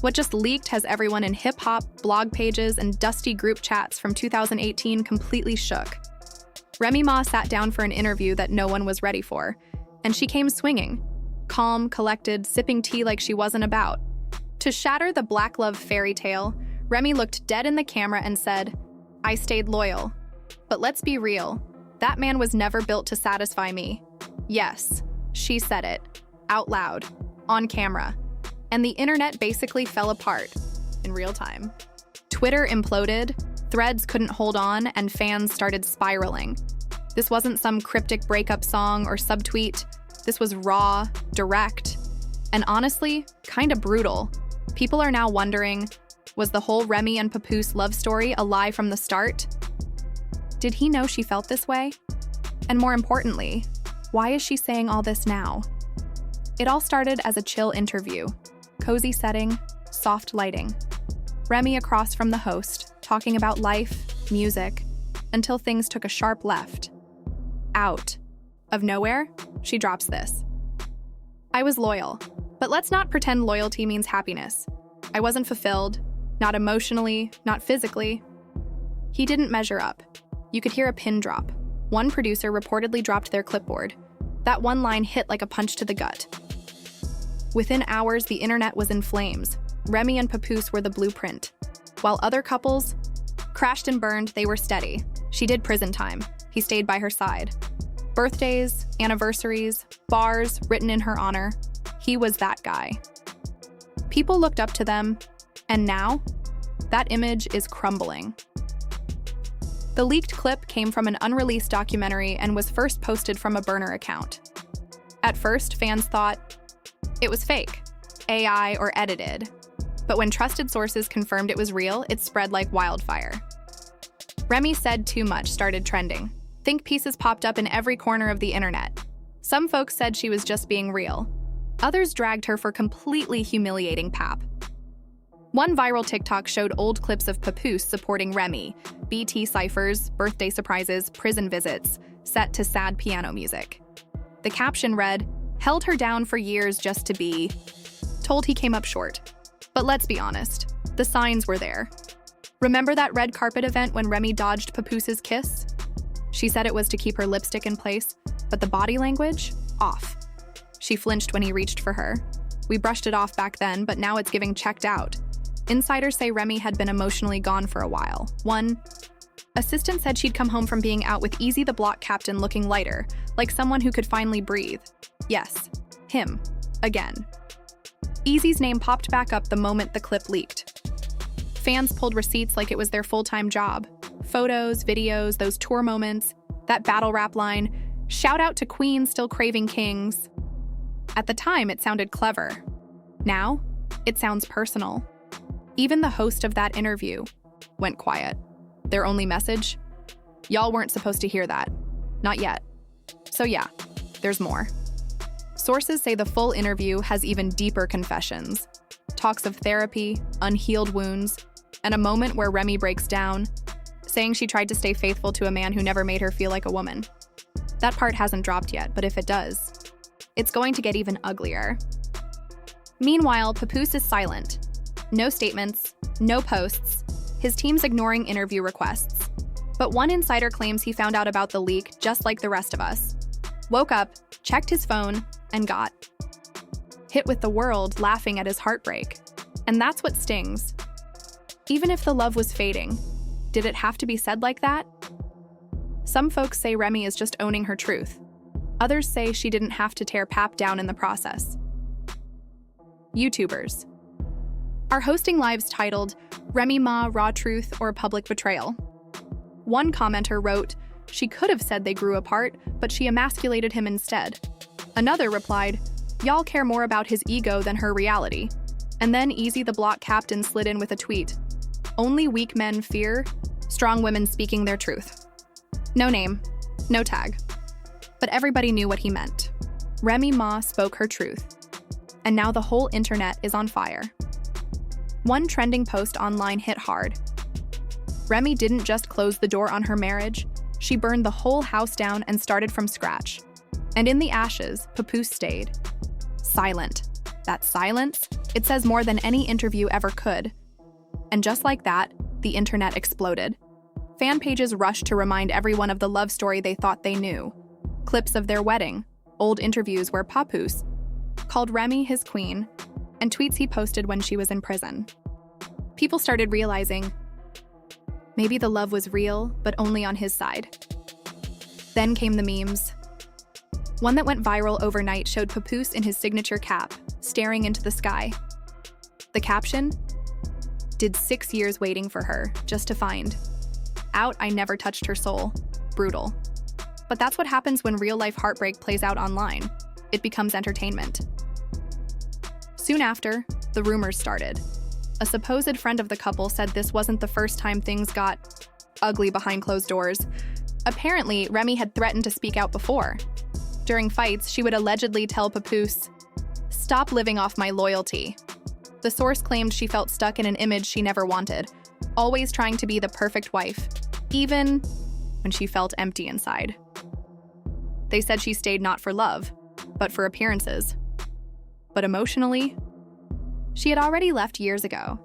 What just leaked has everyone in hip-hop, blog pages, and dusty group chats from 2018 completely shook. Remy Ma sat down for an interview that no one was ready for, and she came swinging, calm, collected, sipping tea like she wasn't about. To shatter the black love fairy tale, Remy looked dead in the camera and said, "I stayed loyal. But let's be real, that man was never built to satisfy me." Yes, she said it, out loud, on camera. And the internet basically fell apart in real time. Twitter imploded, threads couldn't hold on, and fans started spiraling. This wasn't some cryptic breakup song or subtweet. This was raw, direct, and honestly, kinda brutal. People are now wondering, was the whole Remy and Papoose love story a lie from the start? Did he know she felt this way? And more importantly, why is she saying all this now? It all started as a chill interview. Cozy setting, soft lighting. Remy across from the host, talking about life, music, until things took a sharp left. Out of nowhere, she drops this. "I was loyal, but let's not pretend loyalty means happiness. I wasn't fulfilled, not emotionally, not physically." He didn't measure up. You could hear a pin drop. One producer reportedly dropped their clipboard. That one line hit like a punch to the gut. Within hours, the internet was in flames. Remy and Papoose were the blueprint. While other couples crashed and burned, they were steady. She did prison time. He stayed by her side. Birthdays, anniversaries, bars written in her honor. He was that guy. People looked up to them, and now, that image is crumbling. The leaked clip came from an unreleased documentary and was first posted from a burner account. At first, fans thought it was fake, AI, or edited. But when trusted sources confirmed it was real, it spread like wildfire. Remy said too much started trending. Think pieces popped up in every corner of the internet. Some folks said she was just being real. Others dragged her for completely humiliating pap. One viral TikTok showed old clips of Papoose supporting Remy, BT ciphers, birthday surprises, prison visits, set to sad piano music. The caption read, "Held her down for years just to be," told he came up short. But let's be honest, the signs were there. Remember that red carpet event when Remy dodged Papoose's kiss? She said it was to keep her lipstick in place, but the body language? Off. She flinched when he reached for her. We brushed it off back then, but now it's giving checked out. Insiders say Remy had been emotionally gone for a while. One assistant said she'd come home from being out with Eazy The Block Captain looking lighter, like someone who could finally breathe. Yes, him. Again. Eazy's name popped back up the moment the clip leaked. Fans pulled receipts like it was their full-time job. Photos, videos, those tour moments, that battle rap line, "Shout out to queens still craving kings." At the time, it sounded clever. Now, it sounds personal. Even the host of that interview went quiet. Their only message? Y'all weren't supposed to hear that. Not yet. So yeah, there's more. Sources say the full interview has even deeper confessions. Talks of therapy, unhealed wounds, and a moment where Remy breaks down, saying she tried to stay faithful to a man who never made her feel like a woman. That part hasn't dropped yet, but if it does, it's going to get even uglier. Meanwhile, Papoose is silent. No statements, no posts, his team's ignoring interview requests. But one insider claims he found out about the leak just like the rest of us. Woke up, checked his phone, and got hit with the world laughing at his heartbreak. And that's what stings. Even if the love was fading, did it have to be said like that? Some folks say Remy is just owning her truth. Others say she didn't have to tear Pap down in the process. YouTubers are hosting lives titled Remy Ma, Raw Truth, or Public Betrayal. One commenter wrote, "She could have said they grew apart, but she emasculated him instead." Another replied, "Y'all care more about his ego than her reality." And then Eazy The Block Captain slid in with a tweet, "Only weak men fear strong women speaking their truth." No name, no tag. But everybody knew what he meant. Remy Ma spoke her truth. And now the whole internet is on fire. One trending post online hit hard. Remy didn't just close the door on her marriage, she burned the whole house down and started from scratch. And in the ashes, Papoose stayed. Silent. That silence, it says more than any interview ever could. And just like that, the internet exploded. Fan pages rushed to remind everyone of the love story they thought they knew. Clips of their wedding, old interviews where Papoose called Remy his queen, and tweets he posted when she was in prison. People started realizing maybe the love was real, but only on his side. Then came the memes. One that went viral overnight showed Papoose in his signature cap, staring into the sky. The caption? Did 6 years waiting for her, just to find. Out, I never touched her soul. Brutal. But that's what happens when real-life heartbreak plays out online. It becomes entertainment. Soon after, the rumors started. A supposed friend of the couple said this wasn't the first time things got ugly behind closed doors. Apparently, Remy had threatened to speak out before. During fights, she would allegedly tell Papoose, "Stop living off my loyalty." The source claimed she felt stuck in an image she never wanted, always trying to be the perfect wife, even when she felt empty inside. They said she stayed not for love, but for appearances. But emotionally, she had already left years ago.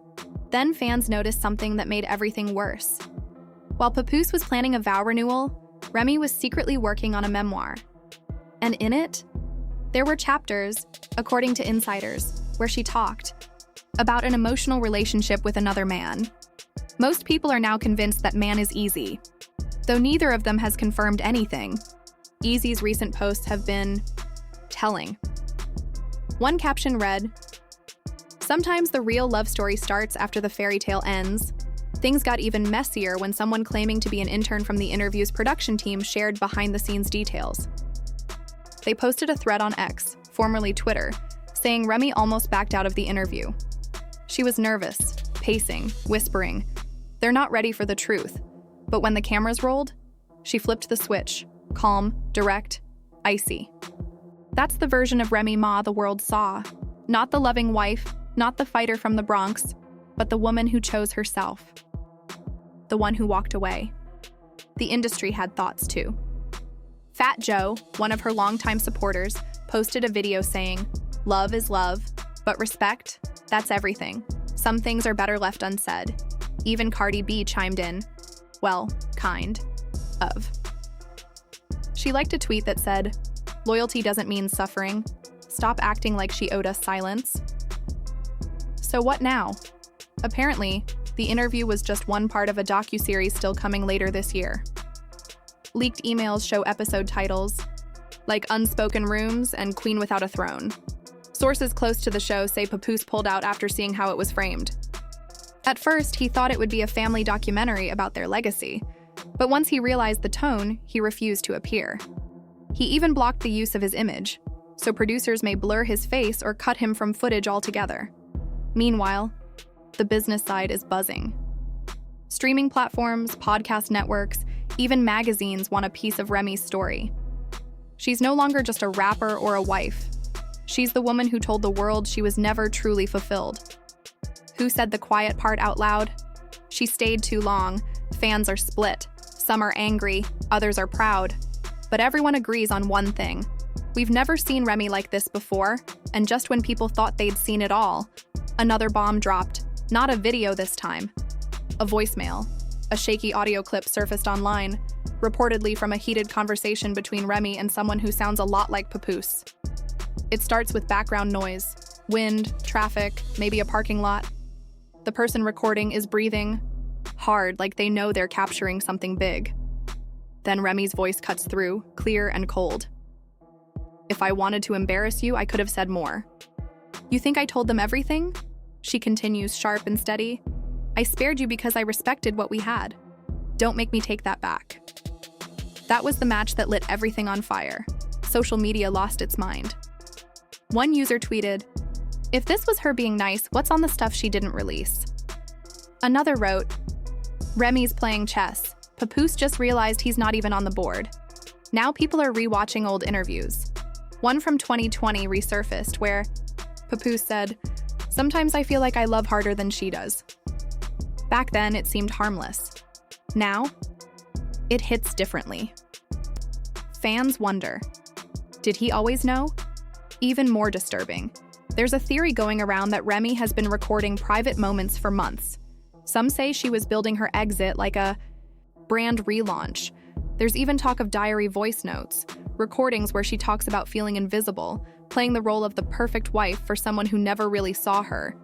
Then fans noticed something that made everything worse. While Papoose was planning a vow renewal, Remy was secretly working on a memoir. And in it, there were chapters, according to insiders, where she talked about an emotional relationship with another man. Most people are now convinced that man is Eazy, though neither of them has confirmed anything. Eazy's recent posts have been telling. One caption read, "Sometimes the real love story starts after the fairy tale ends." Things got even messier when someone claiming to be an intern from the interview's production team shared behind-the-scenes details. They posted a thread on X, formerly Twitter, saying Remy almost backed out of the interview. She was nervous, pacing, whispering. They're not ready for the truth. But when the cameras rolled, she flipped the switch, calm, direct, icy. That's the version of Remy Ma the world saw. Not the loving wife, not the fighter from the Bronx, but the woman who chose herself. The one who walked away. The industry had thoughts too. Fat Joe, one of her longtime supporters, posted a video saying, "Love is love, but respect, that's everything. Some things are better left unsaid." Even Cardi B chimed in, well, kind of. She liked a tweet that said, "Loyalty doesn't mean suffering. Stop acting like she owed us silence." So what now? Apparently, the interview was just one part of a docuseries still coming later this year. Leaked emails show episode titles, like Unspoken Rooms and Queen Without a Throne. Sources close to the show say Papoose pulled out after seeing how it was framed. At first, he thought it would be a family documentary about their legacy, but once he realized the tone, he refused to appear. He even blocked the use of his image, so producers may blur his face or cut him from footage altogether. Meanwhile, the business side is buzzing. Streaming platforms, podcast networks, even magazines want a piece of Remy's story. She's no longer just a rapper or a wife. She's the woman who told the world she was never truly fulfilled. Who said the quiet part out loud? She stayed too long. Fans are split. Some are angry, others are proud. But everyone agrees on one thing. We've never seen Remy like this before, and just when people thought they'd seen it all, another bomb dropped. Not a video this time. A voicemail. A shaky audio clip surfaced online, reportedly from a heated conversation between Remy and someone who sounds a lot like Papoose. It starts with background noise, wind, traffic, maybe a parking lot. The person recording is breathing hard, like they know they're capturing something big. Then Remy's voice cuts through, clear and cold. "If I wanted to embarrass you, I could have said more." "You think I told them everything?" She continues, sharp and steady. "I spared you because I respected what we had. Don't make me take that back." That was the match that lit everything on fire. Social media lost its mind. One user tweeted, "If this was her being nice, what's on the stuff she didn't release?" Another wrote, "Remy's playing chess. Papoose just realized he's not even on the board." Now people are rewatching old interviews. One from 2020 resurfaced where Papoose said, "Sometimes I feel like I love harder than she does." Back then, it seemed harmless. Now, it hits differently. Fans wonder, did he always know? Even more disturbing, There's a theory going around that Remy has been recording private moments for months. Some say she was building her exit like a brand relaunch. There's even talk of diary voice notes, recordings where she talks about feeling invisible, playing the role of the perfect wife for someone who never really saw her.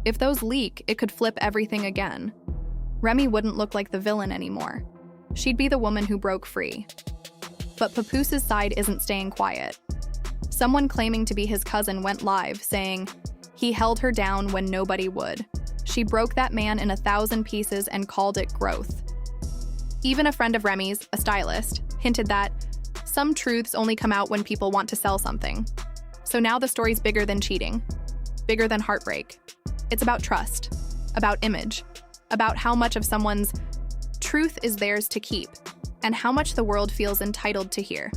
If those leak, it could flip everything again. Remy wouldn't look like the villain anymore. She'd be the woman who broke free. But Papoose's side isn't staying quiet. Someone claiming to be his cousin went live, saying, "He held her down when nobody would. She broke that man in 1,000 pieces and called it growth." Even a friend of Remy's, a stylist, hinted that some truths only come out when people want to sell something. So now the story's bigger than cheating, bigger than heartbreak. It's about trust, about image, about how much of someone's truth is theirs to keep, and how much the world feels entitled to hear.